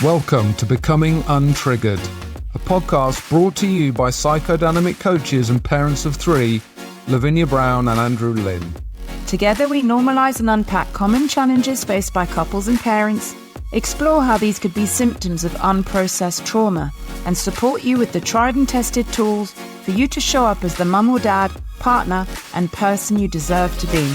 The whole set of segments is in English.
Welcome to Becoming Untriggered, a podcast brought to you by psychodynamic coaches and parents of three, Lavinia Brown and Andrew Lynn. Together we normalise and unpack common challenges faced by couples and parents, explore how these could be symptoms of unprocessed trauma, and support you with the tried and tested tools for you to show up as the mum or dad, partner, and person you deserve to be.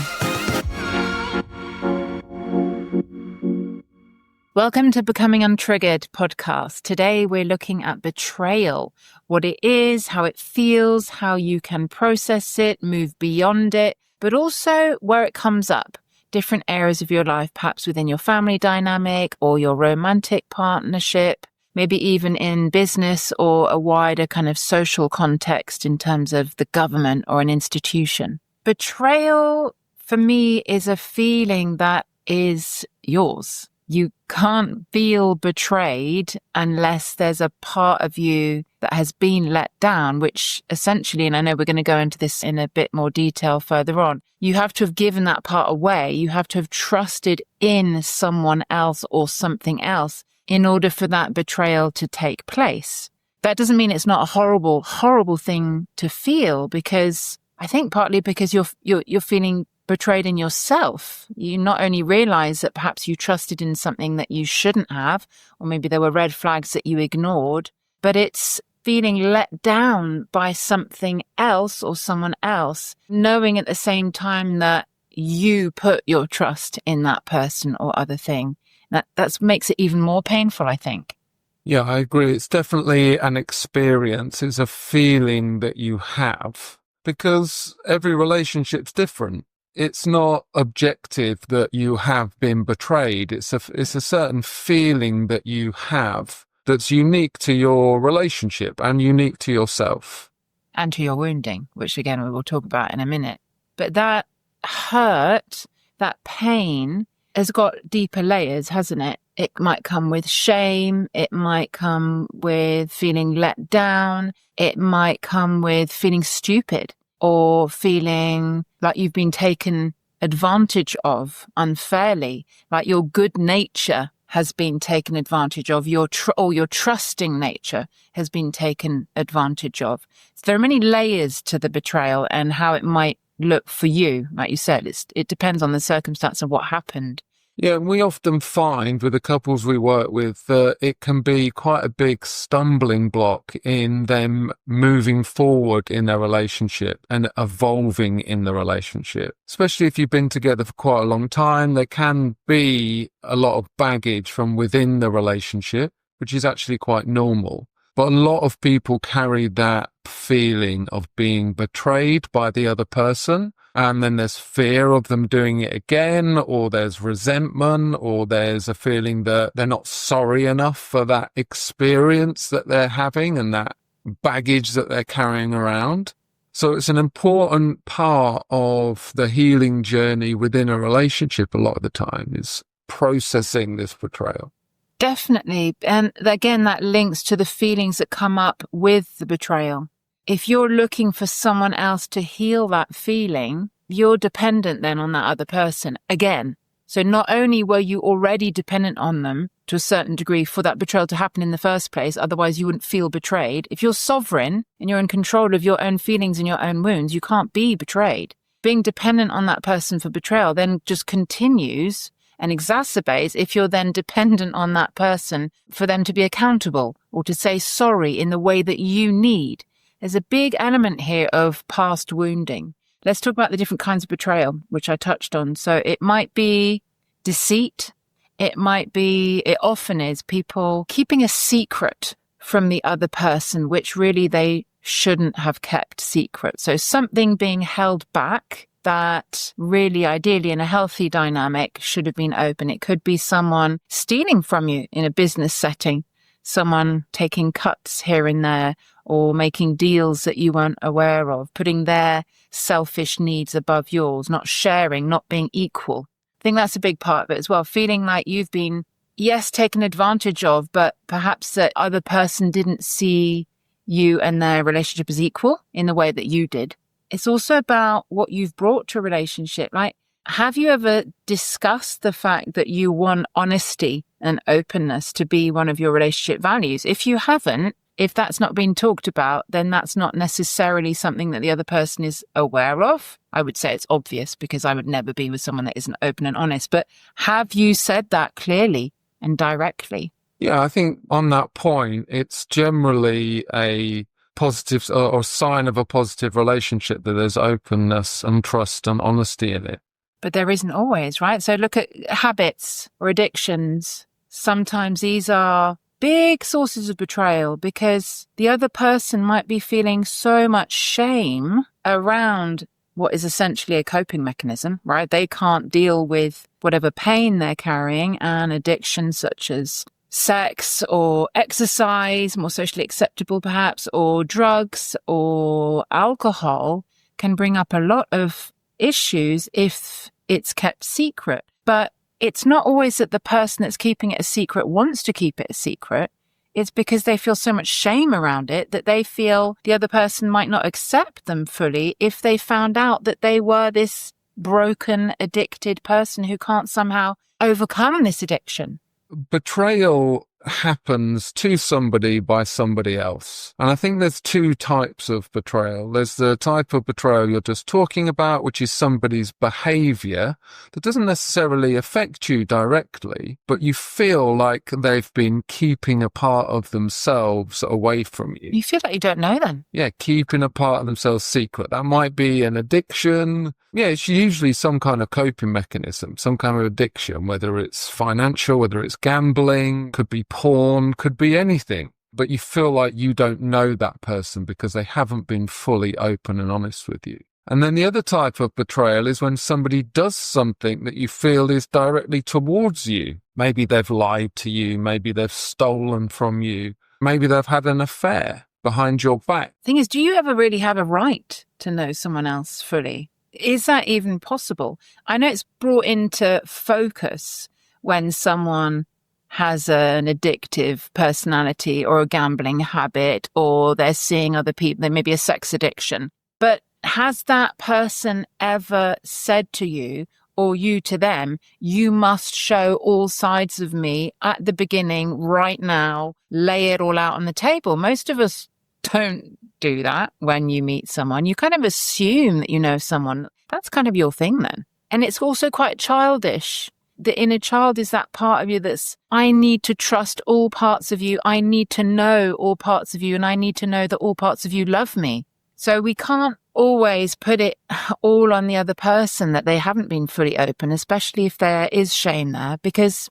Welcome to Becoming Untriggered podcast. Today we're looking at betrayal, what it is, how it feels, how you can process it, move beyond it, but also where it comes up, different areas of your life, perhaps within your family dynamic or your romantic partnership, maybe even in business or a wider kind of social context in terms of the government or an institution. Betrayal, for me, is a feeling that is yours. You can't feel betrayed unless there's a part of you that has been let down, which essentially, and I know we're going to go into this in a bit more detail further on, you have to have given that part away. You have to have trusted in someone else or something else in order for that betrayal to take place. That doesn't mean it's not a horrible, horrible thing to feel, because I think partly because you're feeling betrayed in yourself. You not only realize that perhaps you trusted in something that you shouldn't have, or maybe there were red flags that you ignored, but it's feeling let down by something else or someone else, knowing at the same time that you put your trust in that person or other thing. That makes it even more painful, I think. Yeah, I agree. It's definitely an experience. It's a feeling that you have, because every relationship's different. It's not objective that you have been betrayed. It's a certain feeling that you have that's unique to your relationship and unique to yourself. And to your wounding, which again we will talk about in a minute. But that hurt, that pain has got deeper layers, hasn't it? It might come with shame. It might come with feeling let down. It might come with feeling stupid, or feeling like you've been taken advantage of unfairly, like your good nature has been taken advantage of, your trusting nature has been taken advantage of. So there are many layers to the betrayal and how it might look for you. Like you said, it depends on the circumstance of what happened. Yeah, we often find with the couples we work with that it can be quite a big stumbling block in them moving forward in their relationship and evolving in the relationship. Especially if you've been together for quite a long time, there can be a lot of baggage from within the relationship, which is actually quite normal. But a lot of people carry that feeling of being betrayed by the other person. And then there's fear of them doing it again, or there's resentment, or there's a feeling that they're not sorry enough for that experience that they're having and that baggage that they're carrying around. So it's an important part of the healing journey within a relationship a lot of the time, is processing this betrayal. Definitely. And again, that links to the feelings that come up with the betrayal. If you're looking for someone else to heal that feeling, you're dependent then on that other person again. So not only were you already dependent on them to a certain degree for that betrayal to happen in the first place, otherwise you wouldn't feel betrayed. If you're sovereign and you're in control of your own feelings and your own wounds, you can't be betrayed. Being dependent on that person for betrayal then just continues and exacerbates if you're then dependent on that person for them to be accountable or to say sorry in the way that you need. There's a big element here of past wounding. Let's talk about the different kinds of betrayal, which I touched on. So it might be deceit. It often is people keeping a secret from the other person, which really they shouldn't have kept secret. So something being held back that really ideally in a healthy dynamic should have been open. It could be someone stealing from you in a business setting, someone taking cuts here and there, or making deals that you weren't aware of, putting their selfish needs above yours, not sharing, not being equal. I think that's a big part of it as well, feeling like you've been, yes, taken advantage of, but perhaps that other person didn't see you and their relationship as equal in the way that you did. It's also about what you've brought to a relationship. Like, have you ever discussed the fact that you want honesty and openness to be one of your relationship values. If you haven't, if that's not been talked about, then that's not necessarily something that the other person is aware of. I would say it's obvious because I would never be with someone that isn't open and honest. But have you said that clearly and directly? Yeah, I think on that point, it's generally a positive or sign of a positive relationship that there's openness and trust and honesty in it. But there isn't always, right? So look at habits or addictions. Sometimes these are big sources of betrayal because the other person might be feeling so much shame around what is essentially a coping mechanism, right? They can't deal with whatever pain they're carrying, and addictions such as sex or exercise, more socially acceptable perhaps, or drugs or alcohol can bring up a lot of issues if it's kept secret. But it's not always that the person that's keeping it a secret wants to keep it a secret. It's because they feel so much shame around it that they feel the other person might not accept them fully if they found out that they were this broken, addicted person who can't somehow overcome this addiction. Betrayal happens to somebody by somebody else. And I think there's two types of betrayal. There's the type of betrayal you're just talking about, which is somebody's behavior that doesn't necessarily affect you directly, but you feel like they've been keeping a part of themselves away from you. You feel like you don't know them. Yeah, keeping a part of themselves secret. That might be an addiction. Yeah, it's usually some kind of coping mechanism, some kind of addiction, whether it's financial, whether it's gambling, could be porn, could be anything. But you feel like you don't know that person because they haven't been fully open and honest with you. And then the other type of betrayal is when somebody does something that you feel is directly towards you. Maybe they've lied to you, maybe they've stolen from you, maybe they've had an affair behind your back. Thing is, do you ever really have a right to know someone else fully? Is that even possible? I know it's brought into focus when someone has an addictive personality or a gambling habit, or they're seeing other people, there may be a sex addiction. But has that person ever said to you, or you to them, you must show all sides of me at the beginning, right now, lay it all out on the table? Most of us don't do that when you meet someone. You kind of assume that you know someone. That's kind of your thing then. And it's also quite childish. The inner child is that part of you that's, I need to trust all parts of you. I need to know all parts of you. And I need to know that all parts of you love me. So we can't always put it all on the other person that they haven't been fully open, especially if there is shame there, because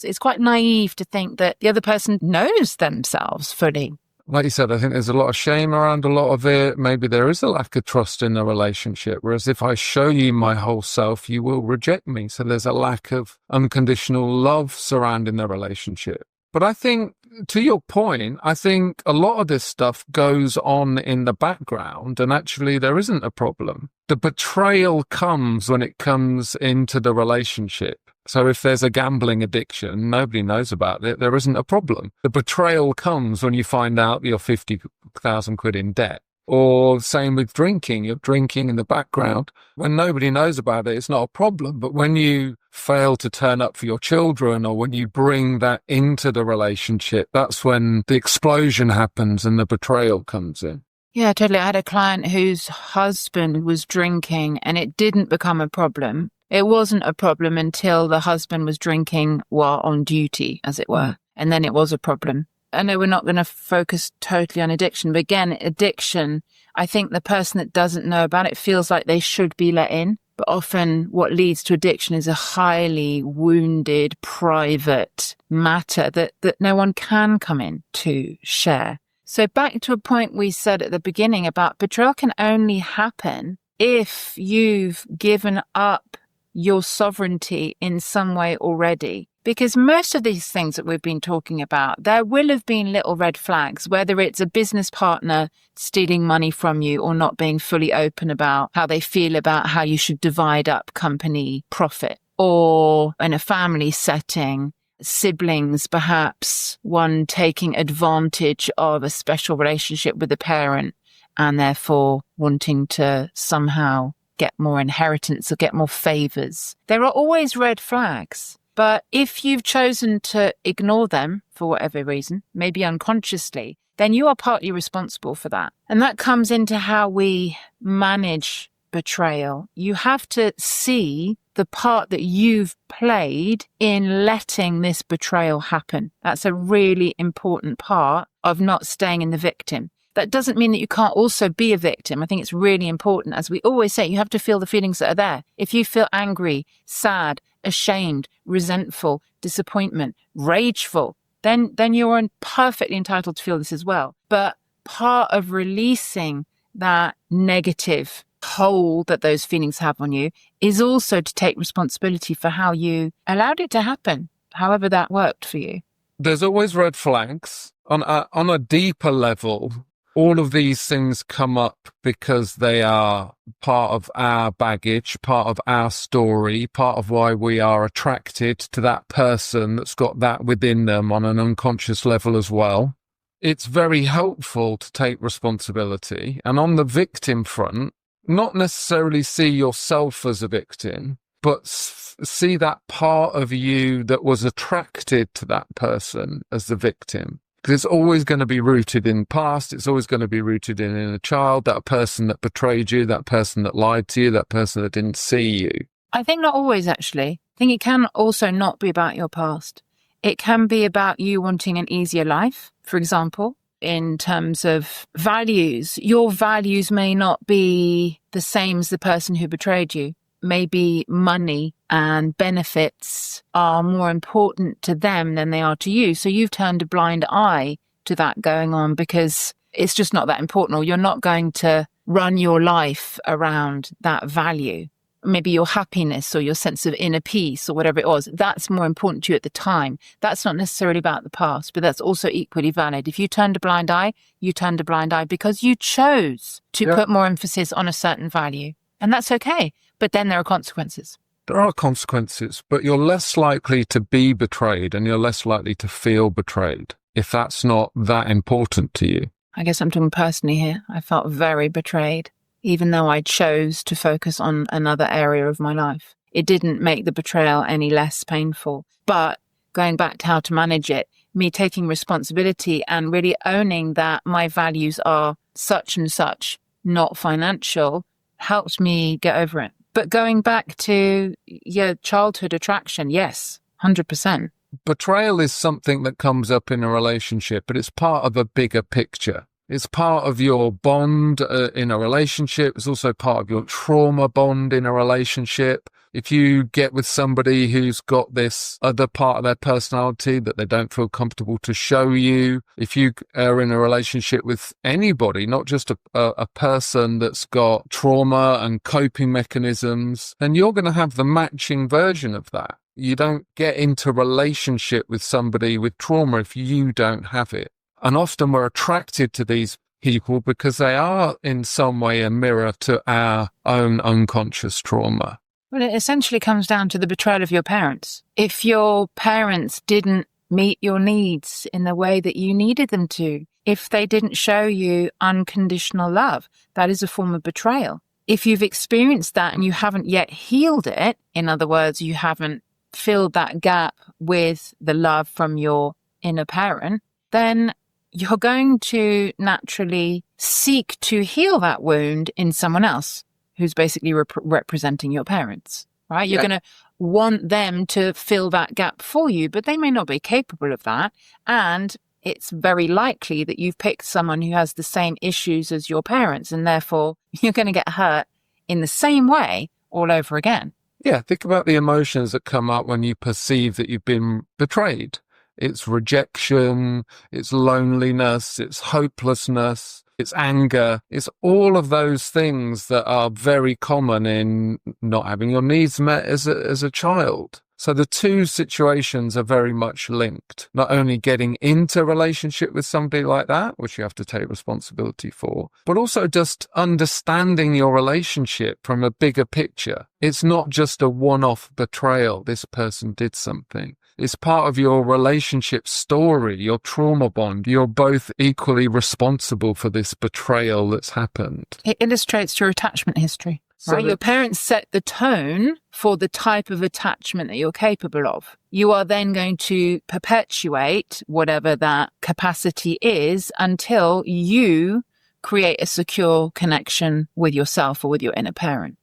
it's quite naive to think that the other person knows themselves fully. Like you said, I think there's a lot of shame around a lot of it. Maybe there is a lack of trust in the relationship. Whereas if I show you my whole self, you will reject me. So there's a lack of unconditional love surrounding the relationship. But I think, to your point, I think a lot of this stuff goes on in the background and actually there isn't a problem. The betrayal comes when it comes into the relationship. So if there's a gambling addiction, nobody knows about it, there isn't a problem. The betrayal comes when you find out you're 50,000 quid in debt. Or same with drinking, you're drinking in the background. When nobody knows about it, it's not a problem. But when you fail to turn up for your children, or when you bring that into the relationship, that's when the explosion happens and the betrayal comes in. Yeah, totally. I had a client whose husband was drinking and it didn't become a problem. It wasn't a problem until the husband was drinking while on duty, as it were. And then it was a problem. I know we're not going to focus totally on addiction, but again, addiction, I think the person that doesn't know about it feels like they should be let in. But often what leads to addiction is a highly wounded, private matter that no one can come in to share. So back to a point we said at the beginning about betrayal can only happen if you've given up your sovereignty in some way already. Because most of these things that we've been talking about, there will have been little red flags, whether it's a business partner stealing money from you or not being fully open about how they feel about how you should divide up company profit, or in a family setting, siblings, perhaps one taking advantage of a special relationship with a parent and therefore wanting to somehow get more inheritance or get more favors. There are always red flags. But if you've chosen to ignore them for whatever reason, maybe unconsciously, then you are partly responsible for that. And that comes into how we manage betrayal. You have to see the part that you've played in letting this betrayal happen. That's a really important part of not staying in the victim. That doesn't mean that you can't also be a victim. I think it's really important. As we always say, you have to feel the feelings that are there. If you feel angry, sad, ashamed, resentful, disappointment, rageful, then you're perfectly entitled to feel this as well. But part of releasing that negative hold that those feelings have on you is also to take responsibility for how you allowed it to happen, however that worked for you. There's always red flags. On a deeper level, all of these things come up because they are part of our baggage, part of our story, part of why we are attracted to that person that's got that within them on an unconscious level as well. It's very helpful to take responsibility. And on the victim front, not necessarily see yourself as a victim, but see that part of you that was attracted to that person as the victim. Because it's always going to be rooted in past. It's always going to be rooted in a child, that person that betrayed you, that person that lied to you, that person that didn't see you. I think not always, actually. I think it can also not be about your past. It can be about you wanting an easier life, for example, in terms of values. Your values may not be the same as the person who betrayed you. Maybe money and benefits are more important to them than they are to you. So you've turned a blind eye to that going on because it's just not that important, or you're not going to run your life around that value. Maybe your happiness or your sense of inner peace or whatever it was, that's more important to you at the time. That's not necessarily about the past, but that's also equally valid. If you turned a blind eye, you turned a blind eye because you chose to put more emphasis on a certain value. And that's okay. But then there are consequences. There are consequences, but you're less likely to be betrayed and you're less likely to feel betrayed if that's not that important to you. I guess I'm talking personally here. I felt very betrayed, even though I chose to focus on another area of my life. It didn't make the betrayal any less painful. But going back to how to manage it, me taking responsibility and really owning that my values are such and such, not financial, helped me get over it. But going back to your childhood attraction, yes, 100%. Betrayal is something that comes up in a relationship, but it's part of a bigger picture. It's part of your bond in a relationship. It's also part of your trauma bond in a relationship. If you get with somebody who's got this other part of their personality that they don't feel comfortable to show you, if you are in a relationship with anybody, not just a person that's got trauma and coping mechanisms, then you're going to have the matching version of that. You don't get into relationship with somebody with trauma if you don't have it. And often we're attracted to these people because they are in some way a mirror to our own unconscious trauma. Well, it essentially comes down to the betrayal of your parents. If your parents didn't meet your needs in the way that you needed them to, if they didn't show you unconditional love, that is a form of betrayal. If you've experienced that and you haven't yet healed it, in other words, you haven't filled that gap with the love from your inner parent, then you're going to naturally seek to heal that wound in someone else who's basically representing your parents, right? You're going to want them to fill that gap for you, but they may not be capable of that. And it's very likely that you've picked someone who has the same issues as your parents, and therefore you're going to get hurt in the same way all over again. Yeah, think about the emotions that come up when you perceive that you've been betrayed. It's rejection, it's loneliness, it's hopelessness, it's anger. It's all of those things that are very common in not having your needs met as a child. So the two situations are very much linked. Not only getting into a relationship with somebody like that, which you have to take responsibility for, but also just understanding your relationship from a bigger picture. It's not just a one-off betrayal. This person did something. It's part of your relationship story, your trauma bond. You're both equally responsible for this betrayal that's happened. It illustrates your attachment history. So right? Your parents set the tone for the type of attachment that you're capable of. You are then going to perpetuate whatever that capacity is until you create a secure connection with yourself or with your inner parent.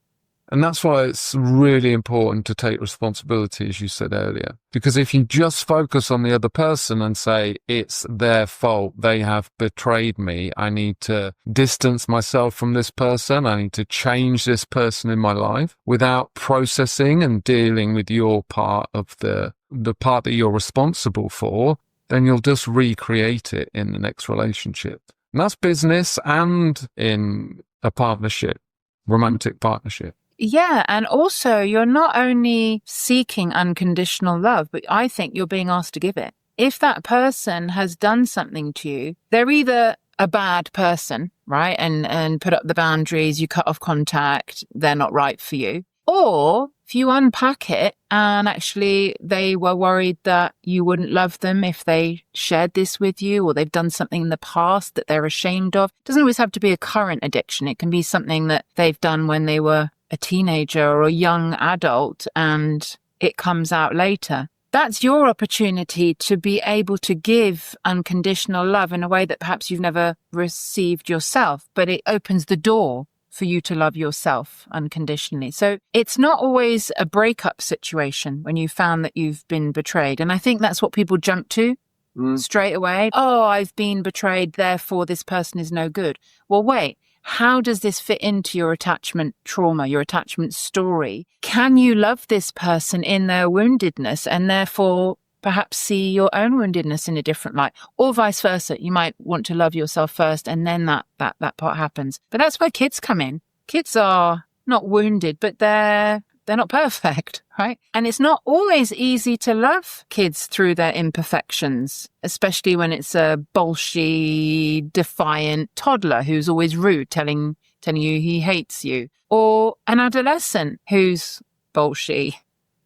And that's why it's really important to take responsibility, as you said earlier. Because if you just focus on the other person and say, it's their fault, they have betrayed me, I need to distance myself from this person, I need to change this person in my life, without processing and dealing with your part of the part that you're responsible for, then you'll just recreate it in the next relationship. And that's business and in a partnership, romantic partnership. Yeah, and also you're not only seeking unconditional love, but I think you're being asked to give it. If that person has done something to you, they're either a bad person, right? And put up the boundaries, you cut off contact, they're not right for you. Or if you unpack it and actually they were worried that you wouldn't love them if they shared this with you, or they've done something in the past that they're ashamed of. It doesn't always have to be a current addiction. It can be something that they've done when they were a teenager or a young adult and it comes out later. That's your opportunity to be able to give unconditional love in a way that perhaps you've never received yourself, but it opens the door for you to love yourself unconditionally. So it's not always a breakup situation when you found that you've been betrayed. And I think that's what people jump to straight away. Oh, I've been betrayed, therefore this person is no good. Well, wait, how does this fit into your attachment trauma, your attachment story? Can you love this person in their woundedness and therefore perhaps see your own woundedness in a different light, or vice versa? You might want to love yourself first and then that part happens. But that's where kids come in. Kids are not wounded, but they're not perfect, right? And it's not always easy to love kids through their imperfections, especially when it's a bolshy, defiant toddler who's always rude, telling you he hates you, or an adolescent who's bolshy,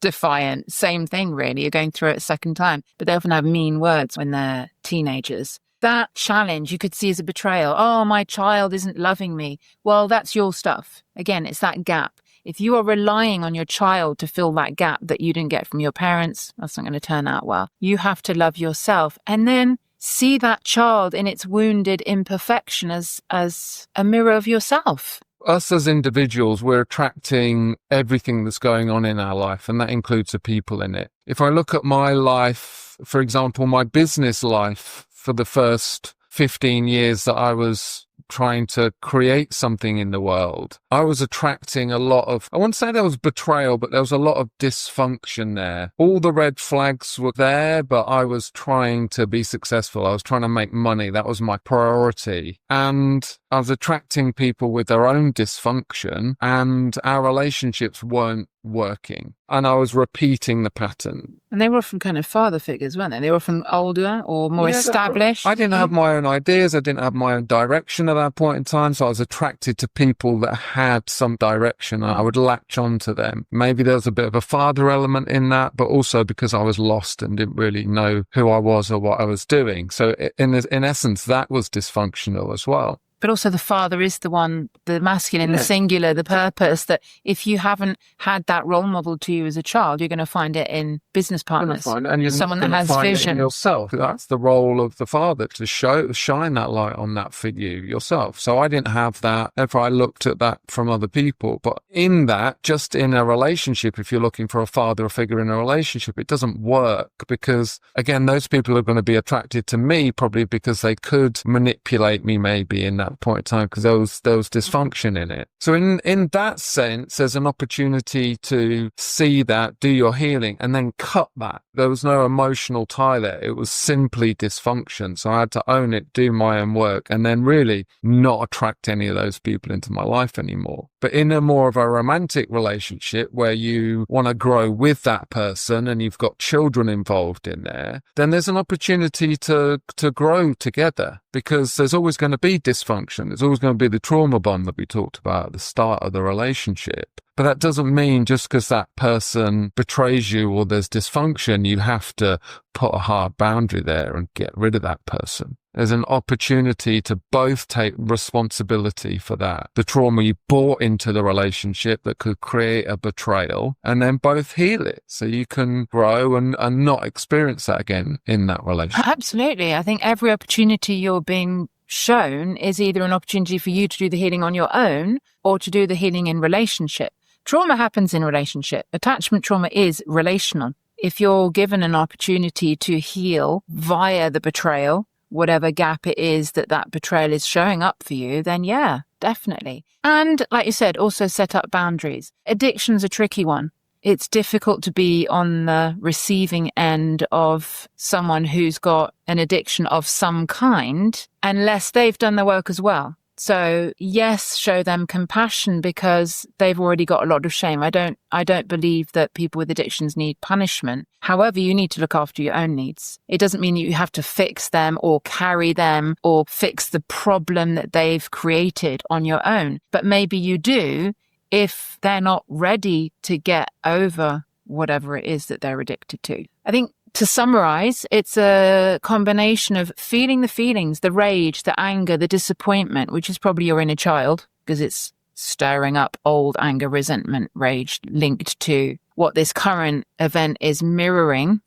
defiant. Same thing, really. You're going through it a second time, but they often have mean words when they're teenagers. That challenge you could see as a betrayal. Oh, my child isn't loving me. Well, that's your stuff. Again, it's that gap. If you are relying on your child to fill that gap that you didn't get from your parents, that's not going to turn out well. You have to love yourself and then see that child in its wounded imperfection as a mirror of yourself. Us as individuals, we're attracting everything that's going on in our life, and that includes the people in it. If I look at my life, for example, my business life for the first 15 years that I was trying to create something in the world, I was attracting a lot of, I wouldn't say there was betrayal, but there was a lot of dysfunction there. All the red flags were there, but I was trying to be successful. I was trying to make money. That was my priority. And I was attracting people with their own dysfunction, and our relationships weren't working. And I was repeating the pattern. And they were often kind of father figures, weren't they? They were often older or more established. I didn't have my own ideas. I didn't have my own direction at that point in time. So I was attracted to people that had some direction. I would latch on to them. Maybe there was a bit of a father element in that, but also because I was lost and didn't really know who I was or what I was doing. So in essence, that was dysfunctional as well. But also the father is the one, the masculine, the singular, the purpose, that if you haven't had that role model to you as a child, you're going to find it in business partners. And you're someone that has vision. Yourself. That's the role of the father, to shine that light on that for you yourself. So I didn't have that if I looked at that from other people. But in that, just in a relationship, if you're looking for a father figure in a relationship, it doesn't work because, again, those people are going to be attracted to me probably because they could manipulate me maybe in that point in time because there was dysfunction in it. So in that sense, there's an opportunity to see that, do your healing, and then cut that. There was no emotional tie there. It was simply dysfunction. So I had to own it, do my own work, and then really not attract any of those people into my life anymore. But in a more of a romantic relationship where you want to grow with that person and you've got children involved in there, then there's an opportunity to grow together because there's always going to be dysfunction. There's always going to be the trauma bond that we talked about at the start of the relationship. But that doesn't mean just because that person betrays you or there's dysfunction, you have to put a hard boundary there and get rid of that person. There's an opportunity to both take responsibility for that, the trauma you brought into the relationship that could create a betrayal, and then both heal it so you can grow and not experience that again in that relationship. Absolutely. I think every opportunity you're being shown is either an opportunity for you to do the healing on your own or to do the healing in relationship. Trauma happens in relationship. Attachment trauma is relational. If you're given an opportunity to heal via the betrayal, whatever gap it is that betrayal is showing up for you, then yeah, definitely. And like you said, also set up boundaries. Addiction's a tricky one. It's difficult to be on the receiving end of someone who's got an addiction of some kind unless they've done the work as well. So yes, show them compassion because they've already got a lot of shame. I don't believe that people with addictions need punishment. However, you need to look after your own needs. It doesn't mean you have to fix them or carry them or fix the problem that they've created on your own. But maybe you do if they're not ready to get over whatever it is that they're addicted to. I think to summarize, it's a combination of feeling the feelings, the rage, the anger, the disappointment, which is probably your inner child because it's stirring up old anger, resentment, rage linked to what this current event is mirroring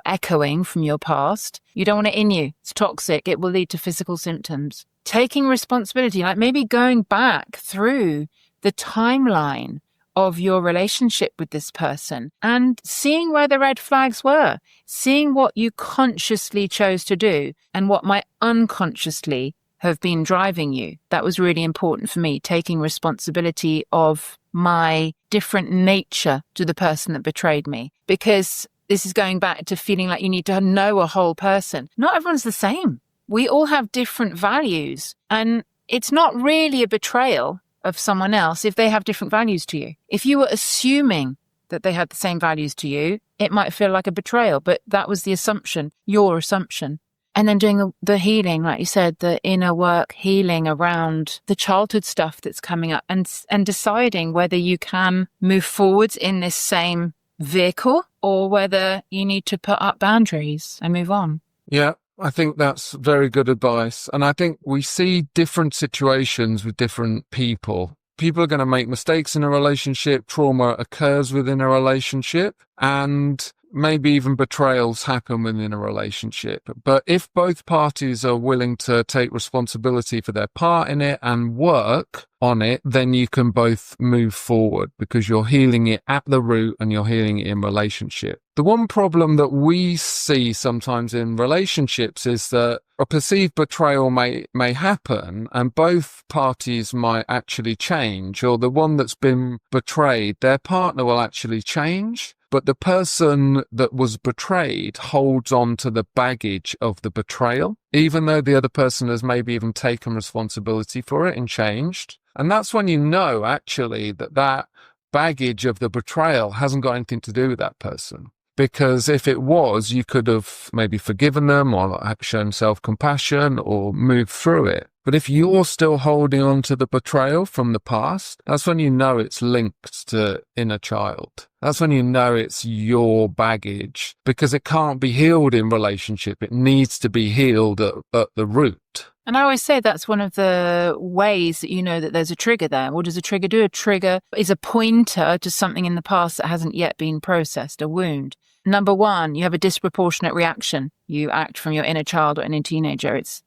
echoing from your past. You don't want it in you. It's toxic. It will lead to physical symptoms. Taking responsibility, like maybe going back through the timeline of your relationship with this person and seeing where the red flags were, seeing what you consciously chose to do and what might unconsciously have been driving you. That was really important for me, taking responsibility of my different nature to the person that betrayed me, because this is going back to feeling like you need to know a whole person. Not everyone's the same. We all have different values, and it's not really a betrayal of someone else if they have different values to you. If you were assuming that they had the same values to you, it might feel like a betrayal, but that was the assumption, your assumption. And then doing the healing, like you said, the inner work healing around the childhood stuff that's coming up and deciding whether you can move forwards in this same vehicle or whether you need to put up boundaries and move on. Yeah. I think that's very good advice. And I think we see different situations with different people. People are going to make mistakes in a relationship. Trauma occurs within a relationship, and maybe even betrayals happen within a relationship. But if both parties are willing to take responsibility for their part in it and work on it, then you can both move forward because you're healing it at the root and you're healing it in relationship. The one problem that we see sometimes in relationships is that a perceived betrayal may happen and both parties might actually change, or the one that's been betrayed, their partner will actually change. But the person that was betrayed holds on to the baggage of the betrayal, even though the other person has maybe even taken responsibility for it and changed. And that's when you know, actually, that baggage of the betrayal hasn't got anything to do with that person. Because if it was, you could have maybe forgiven them or shown self-compassion or moved through it. But if you're still holding on to the betrayal from the past, that's when you know it's linked to inner child. That's when you know it's your baggage, because it can't be healed in relationship. It needs to be healed at the root. And I always say that's one of the ways that you know that there's a trigger there. What does a trigger do? A trigger is a pointer to something in the past that hasn't yet been processed, a wound. Number one, you have a disproportionate reaction. You act from your inner child or inner teenager. It's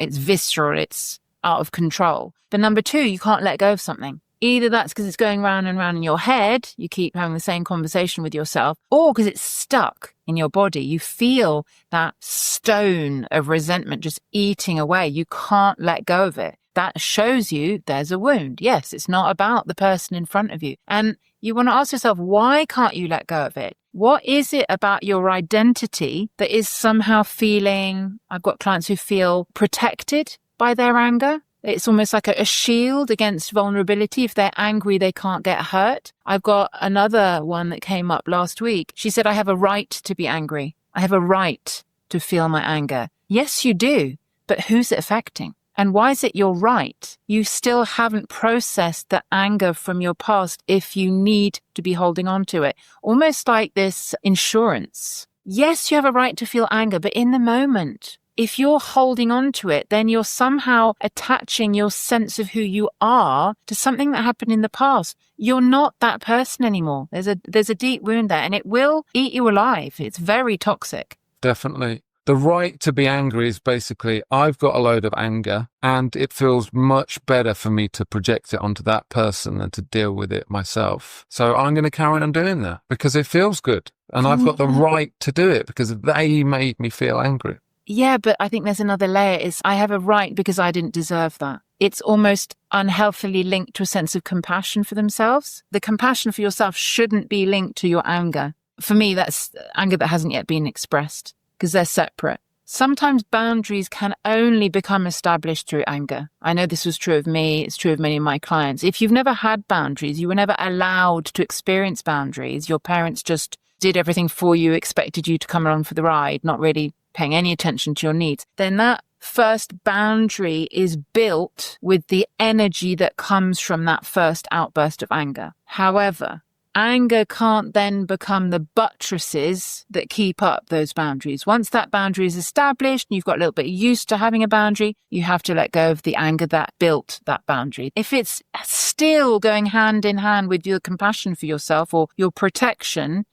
visceral, it's out of control. But number two, you can't let go of something. Either that's because it's going round and round in your head, you keep having the same conversation with yourself, or because it's stuck in your body. You feel that stone of resentment just eating away. You can't let go of it. That shows you there's a wound. Yes, it's not about the person in front of you. And you want to ask yourself, why can't you let go of it? What is it about your identity that is somehow feeling, I've got clients who feel protected by their anger. It's almost like a shield against vulnerability. If they're angry, they can't get hurt. I've got another one that came up last week. She said, I have a right to be angry. I have a right to feel my anger. Yes, you do. But who's it affecting? And why is it your right? You still haven't processed the anger from your past if you need to be holding on to it. Almost like this insurance. Yes, you have a right to feel anger, but in the moment, if you're holding on to it, then you're somehow attaching your sense of who you are to something that happened in the past. You're not that person anymore. There's a deep wound there, and it will eat you alive. It's very toxic. Definitely. The right to be angry is basically, I've got a load of anger and it feels much better for me to project it onto that person than to deal with it myself. So I'm going to carry on doing that because it feels good. And I've got the right to do it because they made me feel angry. Yeah, but I think there's another layer. Is I have a right because I didn't deserve that. It's almost unhealthily linked to a sense of compassion for themselves. The compassion for yourself shouldn't be linked to your anger. For me, that's anger that hasn't yet been expressed because they're separate. Sometimes boundaries can only become established through anger. I know this was true of me. It's true of many of my clients. If you've never had boundaries, you were never allowed to experience boundaries. Your parents just did everything for you, expected you to come along for the ride, not really paying any attention to your needs. Then that first boundary is built with the energy that comes from that first outburst of anger. However, anger can't then become the buttresses that keep up those boundaries. Once that boundary is established and you've got a little bit used to having a boundary, you have to let go of the anger that built that boundary. If it's still going hand in hand with your compassion for yourself or your protection,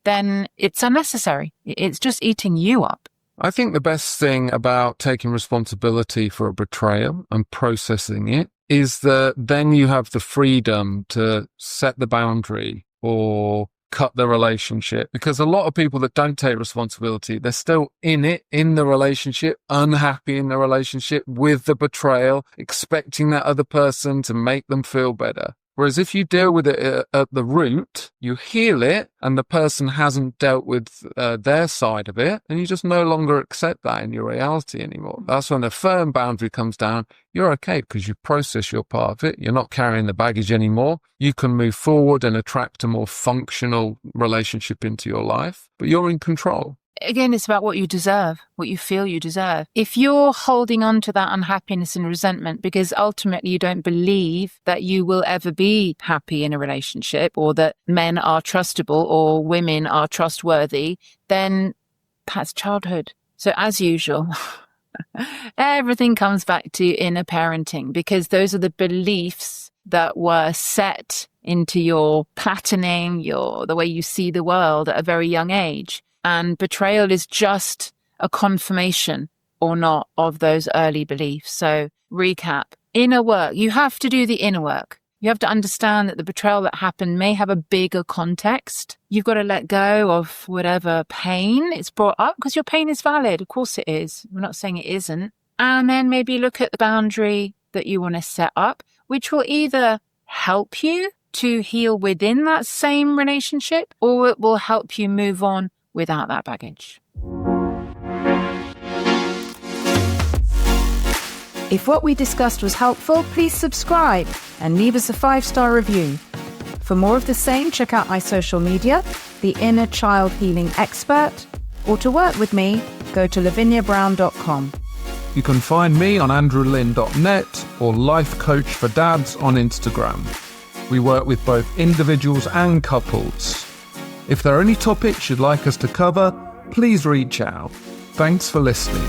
then it's unnecessary. It's just eating you up. I think the best thing about taking responsibility for a betrayal and processing it is that then you have the freedom to set the boundary or cut the relationship. Because a lot of people that don't take responsibility, they're still in it, in the relationship, unhappy in the relationship with the betrayal, expecting that other person to make them feel better. Whereas if you deal with it at the root, you heal it, and the person hasn't dealt with their side of it, and you just no longer accept that in your reality anymore. That's when a firm boundary comes down. You're okay because you process your part of it. You're not carrying the baggage anymore. You can move forward and attract a more functional relationship into your life, but you're in control. Again, it's about what you deserve, what you feel you deserve. If you're holding on to that unhappiness and resentment because ultimately you don't believe that you will ever be happy in a relationship or that men are trustable or women are trustworthy, then that's childhood. So as usual, everything comes back to inner parenting because those are the beliefs that were set into your patterning, the way you see the world at a very young age. And betrayal is just a confirmation or not of those early beliefs. So recap, inner work. You have to do the inner work. You have to understand that the betrayal that happened may have a bigger context. You've got to let go of whatever pain it's brought up because your pain is valid. Of course it is. We're not saying it isn't. And then maybe look at the boundary that you want to set up, which will either help you to heal within that same relationship or it will help you move on without that baggage. If what we discussed was helpful, please subscribe and leave us a 5-star review. For more of the same, check out my social media, The Inner Child Healing Expert, or to work with me, go to laviniabrown.com. You can find me on andrewlynn.net or Life Coach for Dads on Instagram. We work with both individuals and couples. If there are any topics you'd like us to cover, please reach out. Thanks for listening.